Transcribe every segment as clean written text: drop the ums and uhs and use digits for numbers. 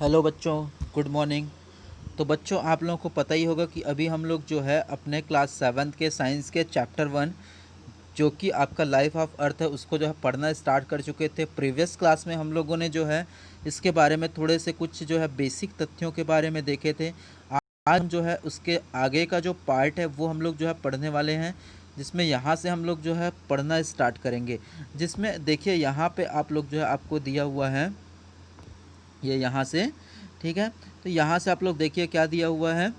Hello बच्चों, good morning. तो बच्चों, आप लोगों को पता ही होगा कि अभी हम लोग जो है अपने क्लास सेवन्थ के साइंस के चैप्टर 1 जो कि आपका लाइफ ऑफ अर्थ है उसको जो है पढ़ना स्टार्ट कर चुके थे। प्रीवियस क्लास में हम लोगों ने जो है इसके बारे में थोड़े से कुछ जो है बेसिक तथ्यों के बारे में देखे थे। आज हम जो है उसके आगे का जो पार्ट है वो हम लोग जो है पढ़ने वाले हैं, जिसमें यहाँ से हम लोग जो है पढ़ना स्टार्ट करेंगे। जिसमें देखिए यहाँ पे आप लोग जो है आपको दिया हुआ है ये यहाँ से, ठीक है। तो यहाँ से आप लोग देखिए क्या दिया हुआ है।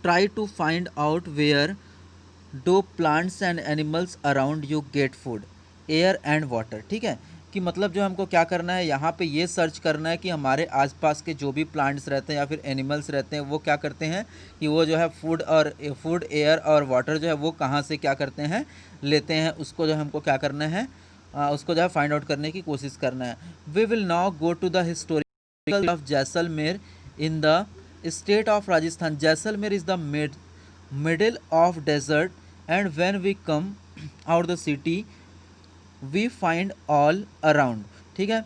Try to find out where do plants and animals around you get food, air and water. ठीक है, कि मतलब जो हमको क्या करना है यहाँ पे ये सर्च करना है कि हमारे आसपास के जो भी प्लांट्स रहते हैं या फिर एनिमल्स रहते हैं वो क्या करते हैं कि वो जो है फूड एयर और वाटर जो है वो कहाँ से क्या करते हैं लेते हैं। उसको जो हमको क्या करना है उसको जो है फाइंड आउट करने की कोशिश करना है। We will now go to the historical of Jaisalmer in the state of Rajasthan. Jaisalmer is the middle of desert, and when we come out the city we find all around। ठीक है,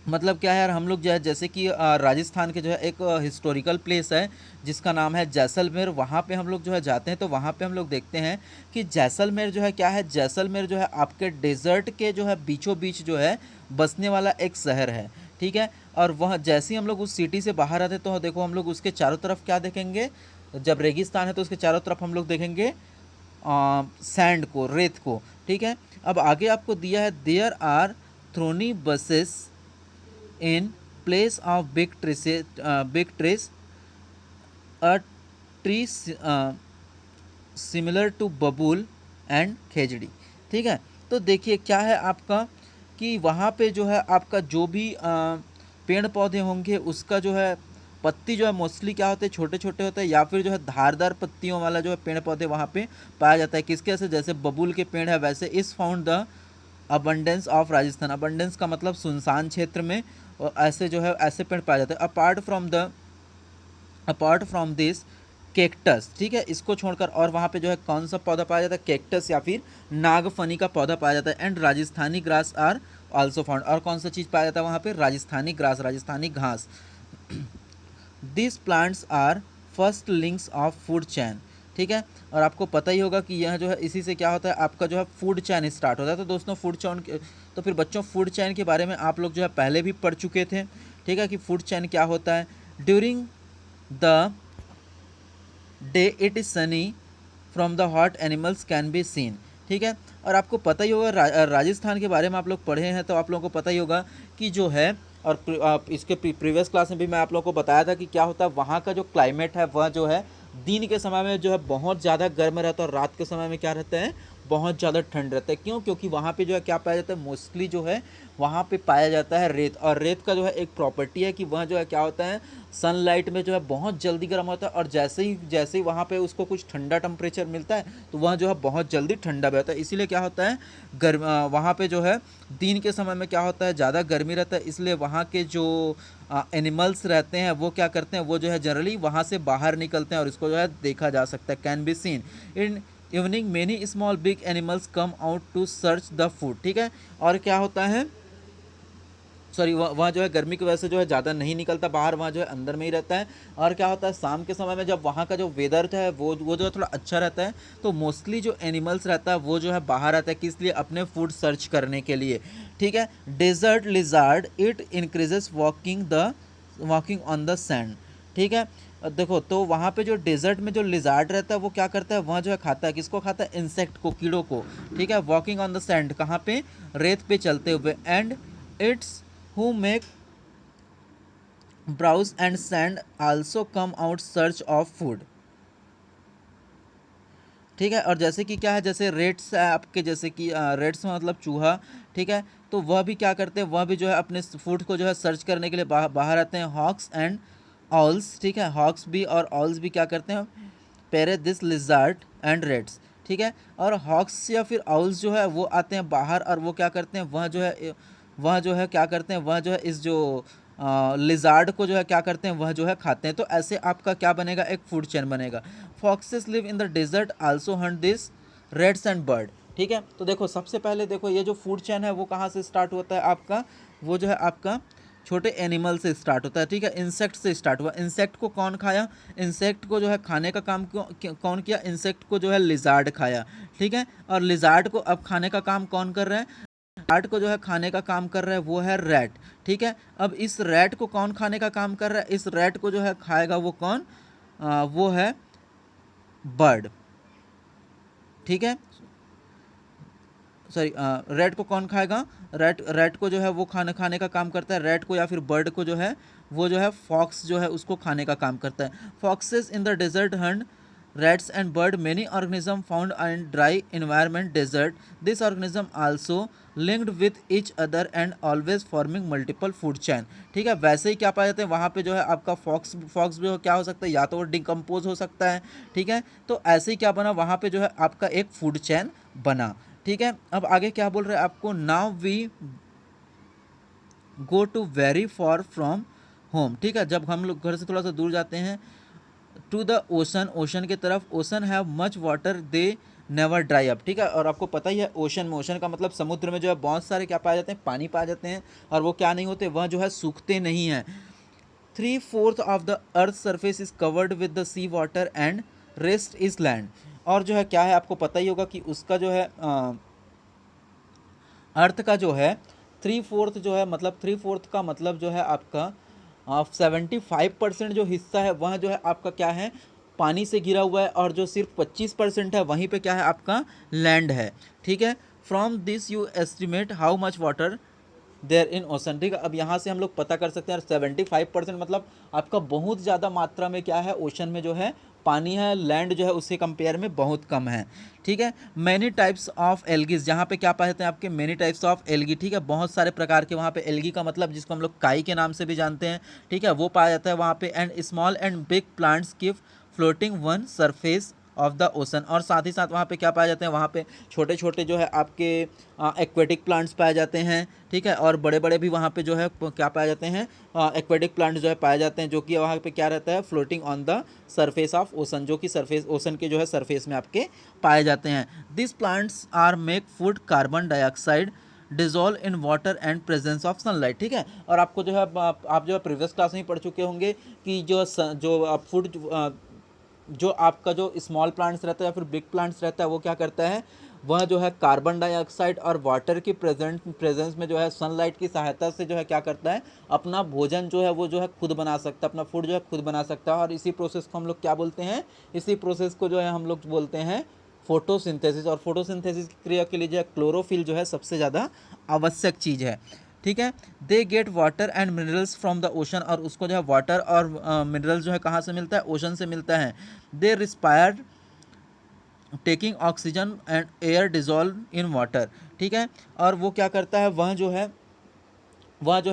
मतलब क्या है यार, हम लोग जो है जैसे कि राजस्थान के जो है एक हिस्टोरिकल प्लेस है जिसका नाम है जैसलमेर। वहाँ पे हम लोग जो है जाते हैं तो वहाँ पे हम लोग देखते हैं कि जैसलमेर जो है क्या है। जैसलमेर जो है आपके डेजर्ट के जो है बीचों बीच जो है बसने वाला एक शहर है। ठीक है, और वह जैसे ही हम लोग उस सिटी से बाहर आते तो देखो हम लोग उसके चारों तरफ क्या देखेंगे। जब रेगिस्तान है तो उसके चारों तरफ हम लोग देखेंगे सैंड को, रेत को। ठीक है, अब आगे आपको दिया है there are thorny bushes in place of big trees, a tree similar to बबूल एंड खेजड़ी। ठीक है, तो देखिए क्या है आपका कि वहाँ पे जो है आपका जो भी पेड़ पौधे होंगे उसका जो है पत्ती जो है मोस्टली क्या होते हैं, छोटे छोटे होते हैं या फिर जो है धारदार पत्तियों वाला जो है पेड़ पौधे वहाँ पे पाया जाता है। किसके से, जैसे बबूल के पेड़ है वैसे इस found the abundance of Rajasthan. Abundance का मतलब सुनसान क्षेत्र में, और ऐसे जो है ऐसे पेड़ पाए जाते हैं। Apart from this cactus. ठीक है, इसको छोड़कर और वहाँ पे जो है कौन सा पौधा पाया जाता है, कैक्टस या फिर नागफनी का पौधा पाया जाता है। And Rajasthani grass are also found, और कौन सा चीज़ पाया जाता है वहाँ पे, राजस्थानी ग्रास, राजस्थानी घास। This plants are first links of food chain. ठीक है, और आपको पता ही होगा कि यह जो है इसी से क्या होता है आपका जो है फूड चैन स्टार्ट होता है। तो दोस्तों फूड चैन, तो फिर बच्चों फूड चैन के बारे में आप लोग जो है पहले भी पढ़ चुके थे। ठीक है, कि फूड चैन क्या होता है। During the day it is Sunny from the hot animals can be scene. ठीक है, और आपको पता ही होगा राजस्थान के बारे में आप लोग पढ़े हैं तो आप लोगों को पता ही होगा कि जो है, और इसके प्रीवियस क्लास में भी मैं आप लोगों को बताया था कि क्या होता है वहाँ का जो क्लाइमेट है वह जो है दिन के समय में जो है बहुत ज़्यादा गर्म रहता है और रात के समय में क्या रहता है, बहुत ज़्यादा ठंड रहता है। क्यों, क्योंकि वहाँ पे जो है क्या पाया जाता है, मोस्टली जो है वहाँ पे पाया जाता है रेत। और रेत का जो है एक प्रॉपर्टी है कि वह जो है क्या होता है, सनलाइट में जो है बहुत जल्दी गर्म होता है, और जैसे ही वहाँ पे उसको कुछ ठंडा टेम्परेचर मिलता है तो वह जो है बहुत जल्दी ठंडा भी होता है। इसीलिए क्या होता है वहाँ पे जो है दिन के समय में क्या होता है, ज़्यादा गर्मी रहता है। इसलिए वहाँ के जो एनिमल्स रहते हैं वो क्या करते हैं, वो जो है जनरली वहाँ से बाहर निकलते हैं और इसको जो है देखा जा सकता है, can be seen in evening many small big animals come out to search the food. ठीक है, और क्या होता है, सॉरी, वहाँ जो है गर्मी की वजह से जो है ज़्यादा नहीं निकलता बाहर, वहाँ जो है अंदर में ही रहता है। और क्या होता है शाम के समय में जब वहाँ का जो वेदर है वो जो है थोड़ा अच्छा रहता है, तो मोस्टली जो एनिमल्स रहता है वो जो है बाहर आता है, किस लिए, अपने फूड सर्च करने के लिए। ठीक है, desert lizard it increases walking on the sand. ठीक है, देखो तो वहाँ पे जो डेजर्ट में जो लिजार्ड रहता है वो क्या करता है, वहाँ जो है खाता है, किसको खाता है, इंसेक्ट को, कीड़ों को। ठीक है, वॉकिंग ऑन द सैंड, कहाँ पे, रेत पे चलते हुए। And it's who make browse and sand also come out search of food। ठीक है, और जैसे कि क्या है, जैसे रेड्स है आपके, जैसे कि रेड्स में मतलब चूहा। ठीक है, तो वह भी क्या करते हैं, वह भी जो है अपने फूड को जो है सर्च करने के लिए बाहर आते हैं। हॉक्स एंड ऑल्स, ठीक है, हॉक्स भी और ऑल्स भी क्या करते हैं, पेरे दिस लिजार्ड एंड रेड्स। ठीक है, और हॉक्स या फिर ऑल्स जो है वो आते हैं बाहर, और वो क्या करते हैं, वह जो है क्या करते हैं, वह जो है इस जो लिजार्ड को जो है क्या करते हैं, वह जो है खाते हैं। तो ऐसे आपका क्या बनेगा, एक फूड चेन बनेगा। Foxes live in the desert also hunt this rats and bird. ठीक है, तो देखो सबसे पहले देखो ये जो फूड चेन है वो कहाँ से स्टार्ट होता है आपका, वो जो है आपका छोटे एनिमल से स्टार्ट होता है। ठीक है, इंसेक्ट से स्टार्ट हुआ। इंसेक्ट को कौन खाया, इंसेक्ट को जो है खाने का काम कौन किया, इंसेक्ट को जो है लिजार्ड खाया। ठीक है, और लिजार्ड को अब खाने का काम कौन कर रहा है, रैट को जो है खाने का काम कर रहा है वो है रैट। ठीक है, अब इस रैट को कौन खाने का काम कर रहा है, इस रैट को जो है खाएगा वो कौन, वो है बर्ड। ठीक है, सॉरी, रैट को कौन खाएगा, रैट को जो है वो खाने का काम करता है, रैट को या फिर बर्ड को जो है वो जो है फॉक्स जो है उसको खाने का काम करता है। Foxes in the desert hunt rats and bird, many organisms found in dry environment desert. This organism also linked with each other and always forming multiple food chain. ठीक है, वैसे ही क्या पाया जाते हैं वहाँ पे जो है आपका फॉक्स जो क्या हो सकता है, या तो वो डिकम्पोज हो सकता है। ठीक है, तो ऐसे ही क्या बना वहाँ पे जो है आपका एक फूड चैन बना। ठीक है, अब आगे क्या बोल रहे हैं आपको, now we go to very far from home. ठीक है, जब हम लोग घर से थोड़ा सा दूर जाते हैं टू द ओशन, ओशन की तरफ, ocean have much water they never dry up. ठीक है, और आपको पता ही है ओशन में, ओशन का मतलब समुद्र में जो है बहुत सारे क्या पाए जाते हैं, पानी पाए जाते हैं, और वो क्या नहीं होते, वह जो है सूखते नहीं हैं। 3/4 of the earth surface is covered with the sea water and rest is land. और जो है क्या है, आपको पता ही होगा कि उसका जो है अर्थ का जो है 3/4 जो है, मतलब 3/4 का मतलब जो है आपका 75% जो हिस्सा है वह जो है आपका क्या है, पानी से घिरा हुआ है, और जो सिर्फ 25% है वहीं पे क्या है आपका लैंड है। ठीक है, from this you estimate how much water there in ocean. ठीक है, अब यहाँ से हम लोग पता कर सकते हैं 75% मतलब आपका बहुत ज़्यादा मात्रा में क्या है, ओशन में जो है पानी है, लैंड जो है उससे कंपेयर में बहुत कम है। ठीक है, मैनी टाइप्स ऑफ एल्गीज, जहाँ पे क्या पाए जाते हैं आपके मैनी टाइप्स ऑफ एल्गी। ठीक है, बहुत सारे प्रकार के वहाँ पे एल्गी का मतलब जिसको हम लोग काई के नाम से भी जानते हैं। ठीक है, वो पाया जाता है वहाँ पे। And small and big plants keep floating one surface of the ocean, और साथ ही साथ वहाँ पे क्या पाए जाते हैं, वहाँ पे छोटे छोटे जो है आपके एक्वेटिक प्लांट्स पाए जाते हैं। ठीक है, और बड़े बड़े भी वहाँ पे जो है क्या पाए जाते हैं, एक्वेटिक प्लांट्स जो है पाए जाते हैं, जो कि वहाँ पे क्या रहता है, floating on the surface of ocean, जो कि सरफेस ओशन के जो है सरफेस में आपके पाए जाते हैं। This plants are make food carbon dioxide dissolve in water and presence of sunlight. ठीक है, और आपको जो है आप जो है प्रीवियस क्लास में ही पढ़ चुके होंगे कि जो फूड जो आपका जो स्मॉल प्लांट्स रहता है या फिर बिग प्लांट्स रहता है वो क्या करता है, वह जो है कार्बन डाइऑक्साइड और वाटर की प्रेजेंस में जो है सनलाइट की सहायता से जो है क्या करता है, अपना भोजन जो है वो जो है खुद बना सकता है, अपना फूड जो है खुद बना सकता है। और इसी प्रोसेस को हम लोग क्या बोलते हैं, इसी प्रोसेस को जो है हम लोग बोलते हैं फोटोसिंथेसिस। और फोटोसिंथेसिस की क्रिया के लिए जो है क्लोरोफिल जो है सबसे ज़्यादा आवश्यक चीज़ है। ठीक है, they get water and minerals from the ocean, और उसको जो है वाटर और मिनरल्स जो है कहाँ से मिलता है, ओशन से मिलता है। They respire taking oxygen and air dissolve in water. ठीक है, और वो क्या करता है, वह जो है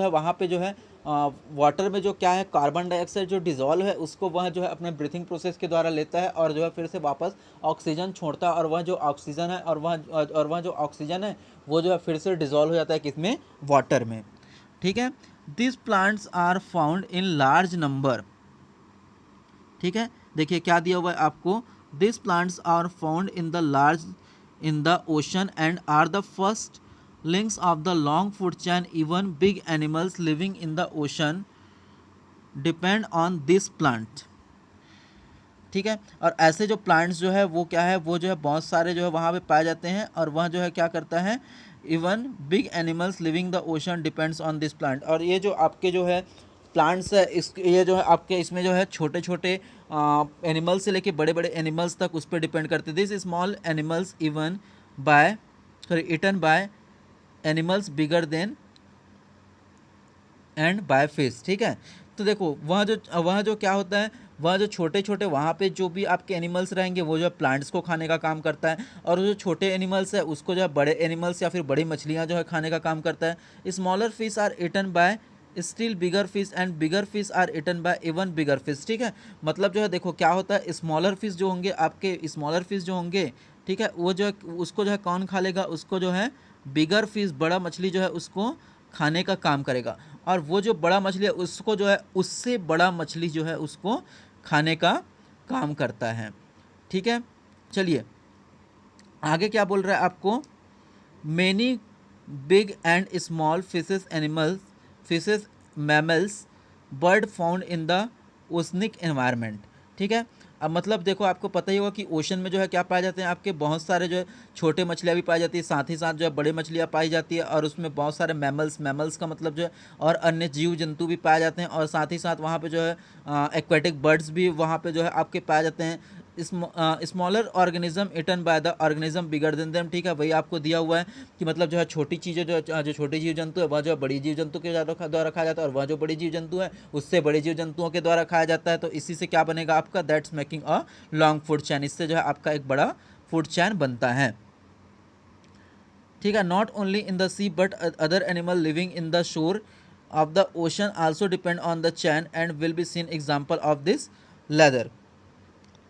वहाँ पे जो है वाटर में जो क्या है, कार्बन डाइऑक्साइड जो डिजोल्व है उसको वह जो है अपने ब्रीथिंग प्रोसेस के द्वारा लेता है, और जो है फिर से वापस ऑक्सीजन छोड़ता है, और वह जो ऑक्सीजन है और वह जो ऑक्सीजन है वो जो है फिर से डिजोल्व हो जाता है किसमें, वाटर में। ठीक है, this plants are found in large number. ठीक है, देखिए क्या दिया हुआ है आपको, this plants are found in the large in the ocean and are the first links of the long food chain. Even big animals living in the ocean depend on this plant. ठीक है, और ऐसे जो plants जो है वो क्या है, वो जो है बहुत सारे जो है वहाँ पे पाए जाते हैं, और वह जो है क्या करता है, even big animals living the ocean depends on this plant. और ये जो आपके जो है प्लांट्स है, इस ये जो है आपके इसमें जो है छोटे छोटे एनिमल्स से लेके बड़े बड़े एनिमल्स तक उस पर डिपेंड करते हैं। This small animals even by eaten by animals bigger then and by fish. ठीक है, तो देखो वह जो क्या होता है, वह जो छोटे छोटे वहाँ पे जो भी आपके एनिमल्स रहेंगे वो जो है प्लांट्स को खाने का काम करता है, और जो छोटे एनिमल्स है उसको जो है बड़े एनिमल्स या फिर बड़ी मछलियाँ जो है खाने का काम करता है। Smaller fish are eaten by still bigger fish and bigger fish are eaten by even bigger fish. ठीक है, मतलब जो है देखो क्या होता है, स्मॉलर फिश जो होंगे आपके, स्मॉलर फिश जो होंगे, ठीक है, वो जो है उसको जो है कौन खा लेगा, उसको जो है बिगर फिश बड़ा मछली जो है उसको खाने का काम करेगा। और वो जो बड़ा मछली है उसको जो है उससे बड़ा मछली जो है उसको खाने का काम करता है। ठीक है, चलिए आगे क्या बोल रहा है आपको, many big and small fishes animals fishes mammals bird found in the oceanic environment. ठीक है, अब मतलब देखो आपको पता ही होगा कि ओशन में जो है क्या पाए जाते हैं आपके बहुत सारे जो है छोटे मछलियाँ भी पाई जाती है, साथ ही साथ जो है बड़े मछलियाँ पाई जाती है, और उसमें बहुत सारे मैमल्स का मतलब जो है और अन्य जीव जंतु भी पाए जाते हैं, और साथ ही साथ वहाँ पे जो है एक्वेटिक बर्ड्स भी वहाँ पे जो है आपके पाए जाते हैं। Smaller organism eaten by the organism bigger than them. ठीक है, वही आपको दिया हुआ है कि मतलब जो है छोटी चीज़ें जो छोटी जीव जंतु है वह जो है बड़ी जीव जंतु के द्वारा खाया जाता है, और वह जो बड़ी जीव जंतु है उससे बड़े जीव जंतुओं के द्वारा खाया जाता है। तो इसी से क्या बनेगा आपका, that's making a long food chain, इससे जो है आपका एक बड़ा फूड चैन बनता है। ठीक है, not only in the sea but other animal living in the shore of the ocean also depend on the chain and will be seen example of this leather.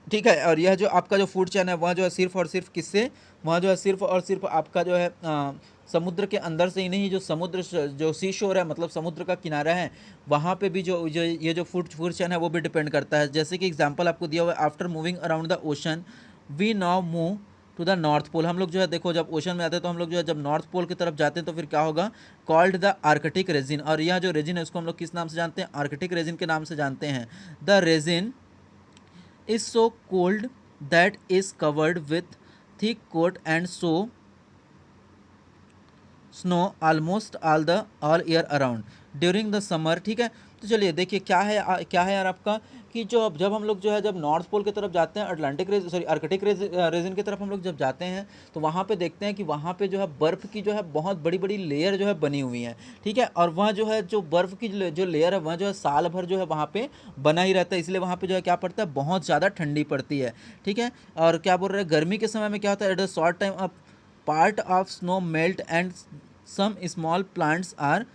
ठीक है, और यह जो आपका जो फूड चैन है वह जो है सिर्फ और सिर्फ किससे, वह जो है सिर्फ और सिर्फ आपका जो है समुद्र के अंदर से ही नहीं, जो समुद्र जो सी शोर है मतलब समुद्र का किनारा है वहाँ पे भी जो जो ये जो फूड फूड चैन है वो भी डिपेंड करता है। जैसे कि एग्जांपल आपको दिया हुआ है, after moving around the ocean we now move to the north pole. हम लोग जो है देखो जब ओशन में आते हैं तो हम लोग जो है जब नॉर्थ पोल की तरफ जाते हैं तो फिर क्या होगा, कॉल्ड द आर्कटिक रेजिन, और यह जो रेजिन है उसको हम लोग किस नाम से जानते हैं, आर्कटिक रेजिन के नाम से जानते हैं। The resin is so cold that is covered with thick coat and so snow almost all year around during the summer। ठीक है, तो चलिए देखिए क्या है यार आपका कि जो जब हम लोग जो है जब नॉर्थ पोल की तरफ जाते हैं, आर्कटिक रीजन की तरफ हम लोग जब जाते हैं तो वहाँ पे देखते हैं कि वहाँ पे जो है बर्फ़ की जो है बहुत बड़ी बड़ी लेयर जो है बनी हुई है। ठीक है, और वह जो है जो बर्फ़ की जो लेयर है वह जो है साल भर जो है वहाँ पे बना ही रहता है, इसलिए वहाँ पे जो है क्या पड़ता है, बहुत ज़्यादा ठंडी पड़ती है। ठीक है, और क्या बोल रहे हैं, गर्मी के समय में क्या होता है, at a short time a part of snow melt and some small plants are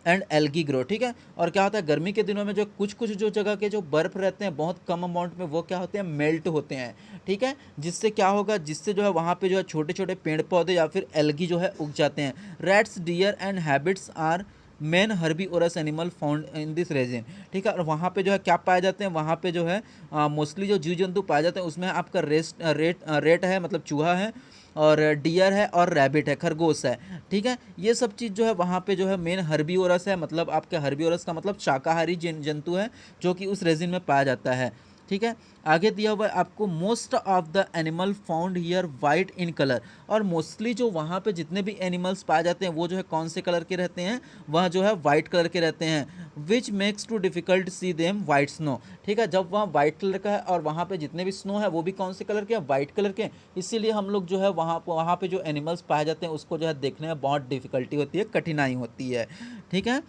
and algae grow. ठीक है, और क्या होता है गर्मी के दिनों में जो कुछ कुछ जो जगह के जो बर्फ रहते हैं बहुत कम अमाउंट में वो क्या होते हैं, मेल्ट होते हैं। ठीक है, जिससे क्या होगा, जिससे जो है वहाँ पे जो है छोटे छोटे पेड़ पौधे या फिर एल्गी जो है उग जाते हैं। Rats deer and habits are main herbivorous animal found in this region. ठीक है, और वहाँ पे जो है क्या पाए जाते हैं, वहाँ पे जो है मोस्टली जो जीव जंतु पाए जाते हैं उसमें आपका रेट है मतलब चूहा है, और डियर है, और रैबिट है, खरगोश है। ठीक है, ये सब चीज़ जो है वहाँ पे जो है मेन हर्बीवोरस है, मतलब आपके हर्बीवोरस का मतलब शाकाहारी जंतु है जो कि उस रेजिन में पाया जाता है। ठीक है, आगे दिया हुआ है आपको, most of the animal found here white in colour, और मोस्टली जो वहाँ पे जितने भी एनिमल्स पाए जाते हैं वो जो है कौन से कलर के रहते हैं, वह जो है वाइट कलर के रहते हैं। Which makes to difficult see them white snow. ठीक है, जब वहाँ वाइट कलर का है और वहाँ पे जितने भी स्नो है वो भी कौन से कलर के हैं, वाइट कलर के, इसीलिए हम लोग जो है वहाँ पे जो एनिमल्स पाए जाते हैं उसको जो है देखने में बहुत डिफिकल्टी होती है, कठिनाई होती है। ठीक है,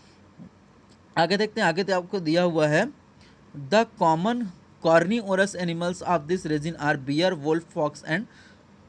आगे देखते हैं, आगे तो आपको दिया हुआ है, the common carnivorous animals of this region are bear, wolf, fox and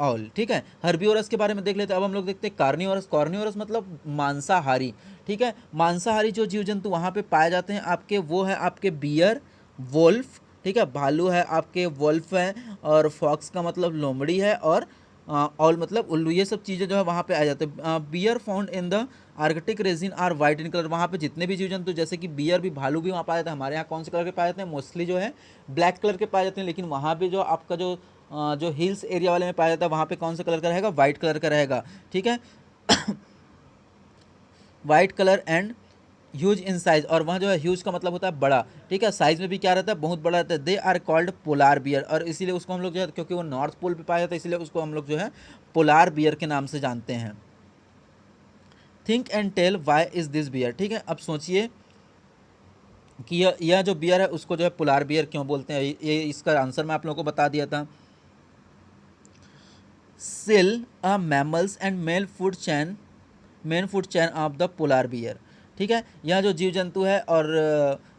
all. ठीक है, हर्बीवोरस के बारे में देख लेते हैं। अब हम लोग देखते हैं कार्निवोरस। कार्निवोरस मतलब मांसाहारी। ठीक है, मांसाहारी जो जीव जंतु वहाँ पे पाए जाते हैं आपके, वो है आपके बियर, वोल्फ, ठीक है, भालू है आपके, वोल्फ है, और फॉक्स का मतलब लोमड़ी है, और ऑल मतलब उल्लू। ये सब चीज़ें जो है वहाँ पे आ जाते हैं। Bear found in the Arctic region are white in colour. वहाँ पे जितने भी जीव जंतु जैसे कि बियर भी, भालू भी वहाँ पाए जाते हैं। हमारे यहाँ कौन से कलर के पाए जाते हैं, मोस्टली जो है ब्लैक कलर के पाए जाते हैं, लेकिन वहाँ पे जो आपका जो हिल्स एरिया वाले में पाया जाता है वहाँ पे कौन सा कलर का रहेगा, वाइट कलर का रहेगा। ठीक है, white colour and huge in size, और वहाँ जो है ह्यूज का मतलब होता है बड़ा। ठीक है, साइज में भी क्या रहता है, बहुत बड़ा रहता है। They are called polar bear, और इसीलिए उसको हम लोग जो है क्योंकि वो नॉर्थ पोल पे पाया जाता है इसलिए उसको हम लोग जो है पोलार बियर के नाम से जानते हैं। Think and tell why is this bear. ठीक है, अब सोचिए कि यह जो बियर है उसको जो है पोलार बियर क्यों बोलते हैं, ये इसका आंसर मैं आप लोगों को बता दिया था। Seal a mammals and main food chain of the polar bear. ठीक है, यह जो जीव जंतु है और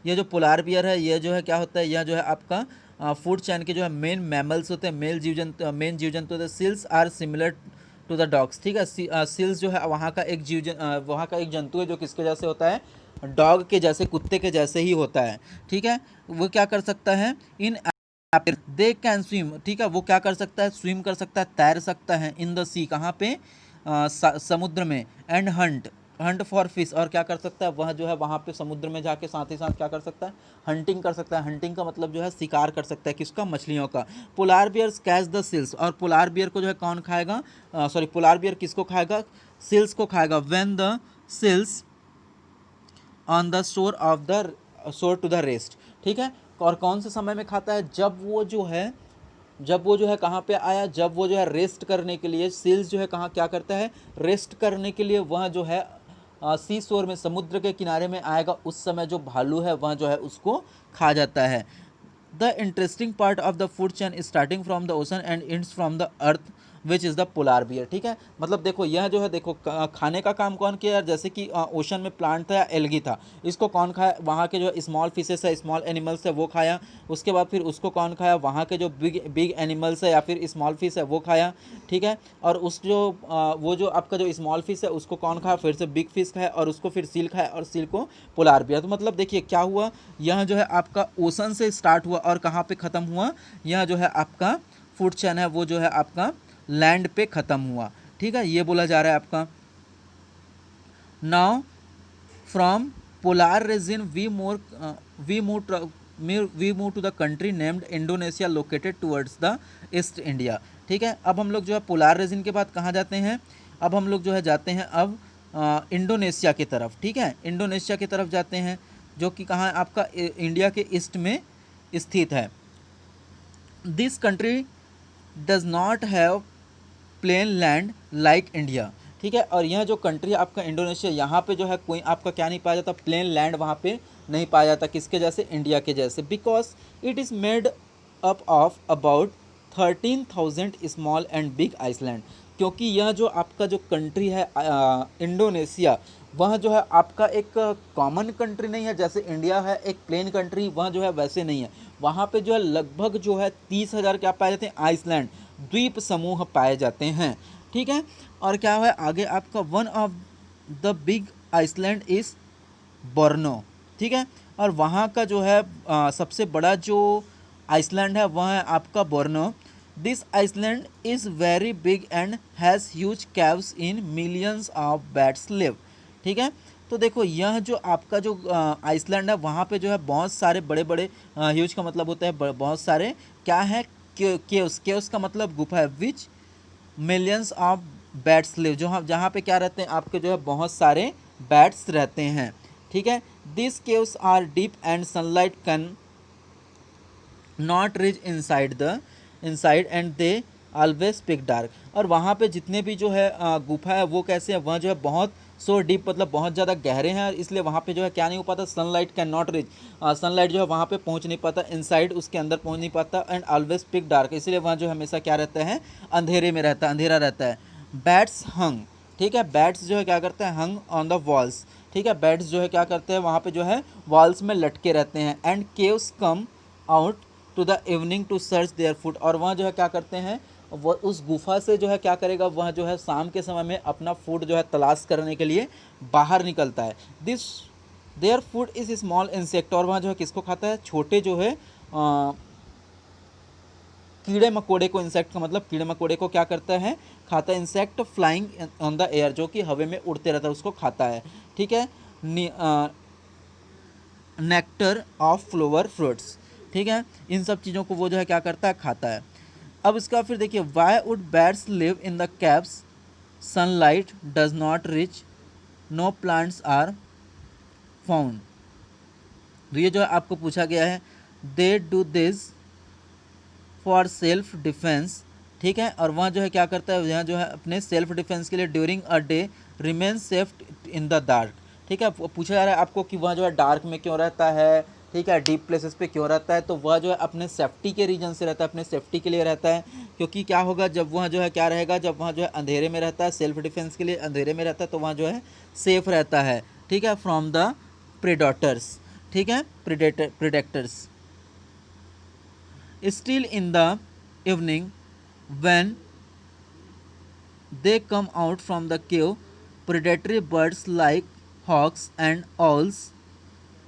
ये जो पोलार बियर है ये जो है क्या होता है, यह जो है आपका फूड चैन के जो है मेन मैमल्स होते हैं, मेन जीव जंतु होते हैं। Seals are similar to the dogs. ठीक है, सील्स जो है वहाँ का वहाँ का एक जंतु है जो किसके जैसे होता है, डॉग के जैसे, कुत्ते के जैसे ही होता है। ठीक है, वो क्या कर सकता है, इन दे कैन स्विम। ठीक है, वो क्या कर सकता है, स्विम कर सकता है, तैर सकता है, इन द सी, कहाँ पे, समुद्र में, and Hunt, Hunt for fish, और क्या कर सकता है वह जो है वहाँ पे समुद्र में जाके साथ ही साथ क्या कर सकता है, हंटिंग कर सकता है। हंटिंग का मतलब जो है शिकार कर सकता है, किसका, मछलियों का। Polar bears catch the seals, और पोलार बियर को जो है कौन खाएगा, सॉरी पोलार बियर किसको खाएगा, सील्स को खाएगा। When the seals on the shore to the rest, ठीक है। और कौन से समय में खाता है, जब वो जो है कहाँ पे आया, जब वो जो है रेस्ट करने के लिए, सील्स जो है कहाँ क्या करता है, रेस्ट करने के लिए वह जो है सी शोर में, समुद्र के किनारे में आएगा, उस समय जो भालू है वह जो है उसको खा जाता है। The interesting part of the food chain starting from the ocean and ends from the earth which is the polar bear, ठीक है। मतलब देखो यह जो है, देखो खाने का काम कौन किया यार, जैसे कि ओशन में प्लांट था या एल्गी था, इसको कौन खाया, वहाँ के जो स्मॉल फिशेस है, स्मॉल एनिमल्स है वो खाया। उसके बाद फिर उसको कौन खाया, वहाँ के जो बिग बिग एनिमल्स है या फिर स्मॉल फिश है वो खाया, ठीक है। और उस जो वो जो आपका जो स्मॉल फिश है उसको कौन खाया, फिर से बिग फिश खाया, और उसको फिर सील खाया, और सील को पोलार बियर। तो मतलब देखिए क्या हुआ, यह जो है आपका ओशन से स्टार्ट हुआ और कहाँ पे ख़त्म हुआ, यह जो है आपका फूड चेन है वो जो है आपका लैंड पे ख़त्म हुआ, ठीक है। ये बोला जा रहा है आपका। Now from polar region we move to the country named Indonesia located towards the east India, ठीक है। अब हम लोग जो है पोलार रीजन के बाद कहाँ जाते हैं, अब हम लोग जो है जाते हैं अब इंडोनेशिया की तरफ, ठीक है। इंडोनेशिया की तरफ जाते हैं, जो कि कहाँ है आपका इंडिया के ईस्ट में स्थित है। This country does not have plain land like India, ठीक है। और यह जो कंट्री है आपका इंडोनेशिया, यहाँ पे जो है कोई आपका क्या नहीं पाया जाता, प्लेन लैंड वहाँ पे नहीं पाया जाता, किसके जैसे, इंडिया के जैसे। Because it is made up of about 13,000 small and big island, क्योंकि यह जो आपका जो कंट्री है इंडोनेशिया, वह जो है आपका एक कॉमन कंट्री नहीं है, जैसे इंडिया है एक प्लेन कंट्री, वह जो है वैसे नहीं है। वहाँ पे जो है लगभग जो है 30,000 क्या पाए जाते हैं, आइसलैंड, द्वीप समूह पाए जाते हैं, ठीक है। और क्या है आगे आपका, one of the big island is Borneo, ठीक है। और वहाँ का जो है सबसे बड़ा जो आइसलैंड है वह है आपका Borneo. This island is very big and has huge caves in millions of bats live, ठीक है। तो देखो यह जो आपका जो आइसलैंड है वहाँ पे जो है बहुत सारे बड़े बड़े, ह्यूज का मतलब होता है बहुत सारे, क्या है, केव्स, केव्स का मतलब गुफा है, विच मिलियंस ऑफ बैट्स लिव, जो हम जहाँ पे क्या रहते हैं आपके जो है बहुत सारे बैट्स रहते हैं, ठीक है। This caves are deep and sunlight can not reach inside and they always pitch dark. और वहाँ पे जितने भी जो है गुफा है वो कैसे है, वह जो है बहुत सो डीप, मतलब बहुत ज़्यादा गहरे हैं, और इसलिए वहाँ पे जो है क्या नहीं हो पाता, sunlight can not reach, sunlight जो है वहाँ पे पहुँच नहीं पाता, इनसाइड उसके अंदर पहुँच नहीं पाता, एंड ऑलवेज पिक डार्क, इसलिए वहाँ जो हमेशा क्या रहता है, अंधेरे में रहता है, अंधेरा रहता है। बैट्स हंग, ठीक है, बैट्स जो है क्या करते हैं, हंग ऑन द वॉल्स, ठीक है। बैट्स जो है क्या करते हैं वहाँ पे जो है वॉल्स में लटके रहते हैं। And caves come out to the evening to search their food, और वहाँ जो है क्या करते हैं, वह उस गुफा से जो है क्या करेगा, वह जो है शाम के समय में अपना फूड जो है तलाश करने के लिए बाहर निकलता है। This their food is small insect, और वहाँ जो है किसको खाता है, छोटे जो है कीड़े मकोड़े को, इंसेक्ट का मतलब कीड़े मकोड़े को क्या करता है, खाता है। Insect flying on the air, जो कि हवा में उड़ते रहता है, उसको खाता है, ठीक है। नेक्टर ऑफ फ्लोवर फ्रूट्स, ठीक है। इन सब चीज़ों को वो जो है क्या करता है, खाता है। अब इसका फिर देखिए, why would bats live in the caves, sunlight does not reach, no plants are found. तो ये जो है आपको पूछा गया है, they do this for self defence, ठीक है। और वहाँ जो है क्या करता है, यहाँ जो है अपने सेल्फ डिफेंस के लिए during a day remain safe in the dark, ठीक है। पूछा जा रहा है आपको कि वह जो है डार्क में क्यों रहता है, ठीक है, डीप प्लेसेस पे क्यों रहता है, तो वह जो है अपने सेफ्टी के रीजन से रहता है, अपने सेफ्टी के लिए रहता है। क्योंकि क्या होगा जब वह जो है क्या रहेगा, जब वहाँ जो है अंधेरे में रहता है, सेल्फ डिफेंस के लिए अंधेरे में रहता है, तो वहाँ जो है सेफ रहता है, ठीक है, फ्रॉम द प्रेडेटर्स, ठीक है, predators. Still in the evening, when they come out from the cave, predatory birds like hawks and owls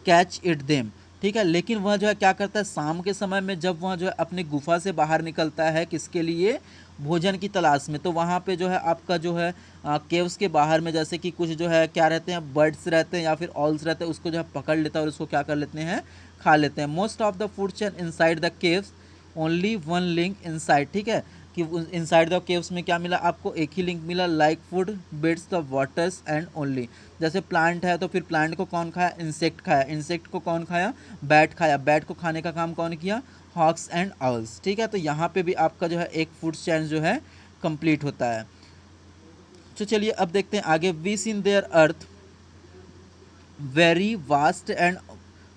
catch it them. ठीक है। लेकिन वह जो है क्या करता है, शाम के समय में जब वह जो है अपनी गुफा से बाहर निकलता है, किसके लिए, भोजन की तलाश में, तो वहाँ पे जो है आपका जो है केव्स के बाहर में जैसे कि कुछ जो है क्या रहते हैं, बर्ड्स रहते हैं या फिर ऑल्स रहते हैं, उसको जो है पकड़ लेता है और उसको क्या कर लेते हैं, खा लेते हैं। Most of the food chain inside the caves, only one link inside, ठीक है, कि इनसाइड द केव्स में क्या मिला आपको, एक ही लिंक मिला, like food bits the waters and only. जैसे प्लांट है तो फिर प्लांट को कौन खाया, इंसेक्ट खाया, इंसेक्ट को कौन खाया, बैट खाया, बैट को खाने का काम कौन किया, हॉक्स एंड आउल्स। ठीक है, तो यहाँ पे भी आपका जो है एक फूड चेन जो है कंप्लीट होता है। तो चलिए अब देखते हैं आगे। वीस in their earth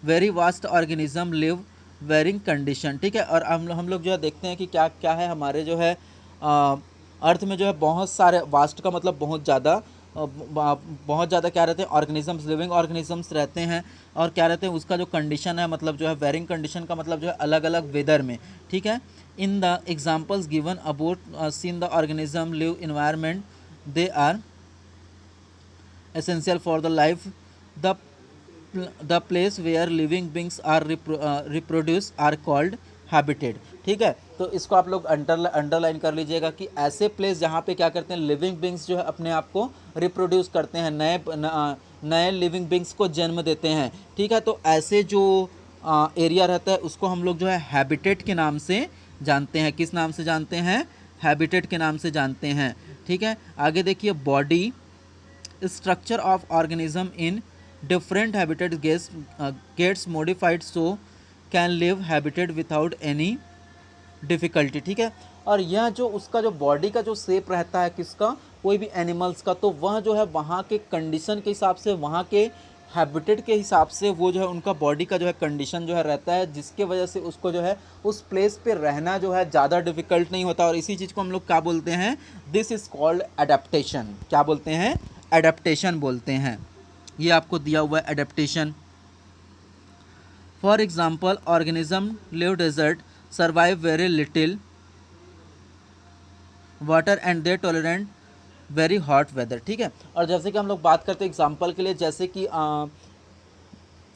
very vast organism live varying condition. ठीक है, और हम लोग जो है देखते हैं कि क्या क्या है हमारे जो है अर्थ में जो है बहुत सारे, वास्ट का मतलब बहुत ज़्यादा, बहुत ज़्यादा क्या रहते हैं, ऑर्गेनिजम्स, लिविंग ऑर्गेनिजम्स रहते हैं। और क्या रहते हैं, उसका जो कंडीशन है मतलब जो है वेरिंग कंडीशन का मतलब जो है अलग अलग वेदर में। ठीक है, in the examples given about seen the organism live environment they are essential for the life, the the place where living beings are reproduce are called habitat। ठीक है, तो इसको आप लोग अंडरलाइन कर लीजिएगा कि ऐसे प्लेस जहाँ पे क्या करते हैं, लिविंग बींग्स जो है अपने आप को रिप्रोड्यूस करते हैं, नए लिविंग बींग्स को जन्म देते हैं। ठीक है, तो ऐसे जो एरिया रहता है उसको हम लोग जो है हैबिटेट के नाम से जानते हैं। किस नाम से जानते हैं, हैबिटेट के नाम से जानते हैं। ठीक है, आगे देखिए, body structure of organism in different habitats gets modified so can live habitat without any difficulty। ठीक है, और यह जो उसका जो बॉडी का जो शेप रहता है किसका, कोई भी एनिमल्स का, तो वह जो है वहाँ के कंडीशन के हिसाब से, वहाँ के हैबिटेट के हिसाब से वो जो है उनका बॉडी का जो है कंडीशन जो है रहता है, जिसके वजह से उसको जो है उस प्लेस पे रहना जो है ज़्यादा डिफिकल्ट नहीं होता। और इसी चीज़ को हम लोग क्या बोलते हैं, दिस इज़ कॉल्ड एडेप्टेशन। क्या बोलते हैं, एडेप्टेशन बोलते हैं। ये आपको दिया हुआ है adaptation. For example, organism live desert, survive very little water and they tolerant very hot weather. ठीक है, और जैसे कि हम लोग बात करते हैं एग्जाम्पल के लिए, जैसे कि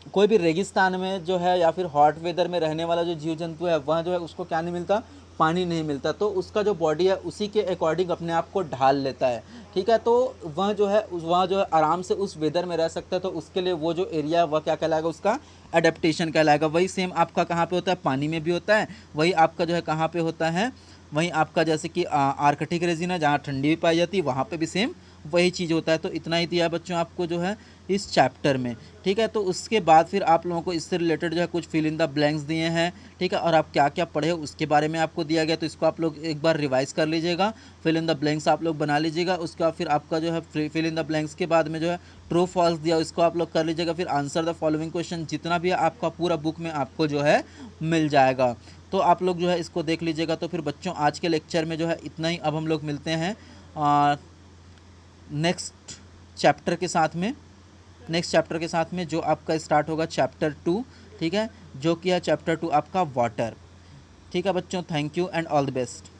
कोई भी रेगिस्तान में जो है या फिर हॉट वेदर में रहने वाला जो जीव जंतु है, वह जो है उसको क्या नहीं मिलता, पानी नहीं मिलता, तो उसका जो बॉडी है उसी के अकॉर्डिंग अपने आप को ढाल लेता है। ठीक है, तो वह जो है आराम से उस वेदर में रह सकता है, तो उसके लिए वो जो एरिया है वह क्या कहलाएगा, उसका एडेप्टेशन कहलाएगा। वही सेम आपका कहाँ पे होता है, पानी में भी होता है। वही आपका जो है कहाँ पे होता है, वहीं आपका जैसे कि आर्कटिक रीजन है जहाँ ठंडी भी पाई जाती है, वहाँ पे भी सेम वही चीज़ होता है। तो इतना ही दिया है बच्चों आपको जो है इस चैप्टर में। ठीक है, तो उसके बाद फिर आप लोगों को इससे रिलेटेड जो है कुछ फिल इन द ब्लैंक्स दिए हैं। ठीक है, और आप क्या क्या पढ़े उसके बारे में आपको दिया गया, तो इसको आप लोग एक बार रिवाइज कर लीजिएगा, फिल इन द ब्लैंक्स आप लोग बना लीजिएगा। उसका फिर आपका जो है फिल इन द ब्लैंक्स के बाद में जो है ट्रू फॉल्स दिया, इसको आप लोग कर लीजिएगा। फिर आंसर द फॉलोइंग क्वेश्चन, जितना भी है आपका पूरा बुक में आपको जो है मिल जाएगा। तो आप लोग जो है इसको देख लीजिएगा। तो फिर बच्चों आज के लेक्चर में जो है इतना ही। अब हम लोग मिलते हैं नेक्स्ट चैप्टर के साथ में जो आपका स्टार्ट होगा चैप्टर 2। ठीक है, जो कि है चैप्टर 2 आपका वाटर। ठीक है बच्चों, thank you and all the best.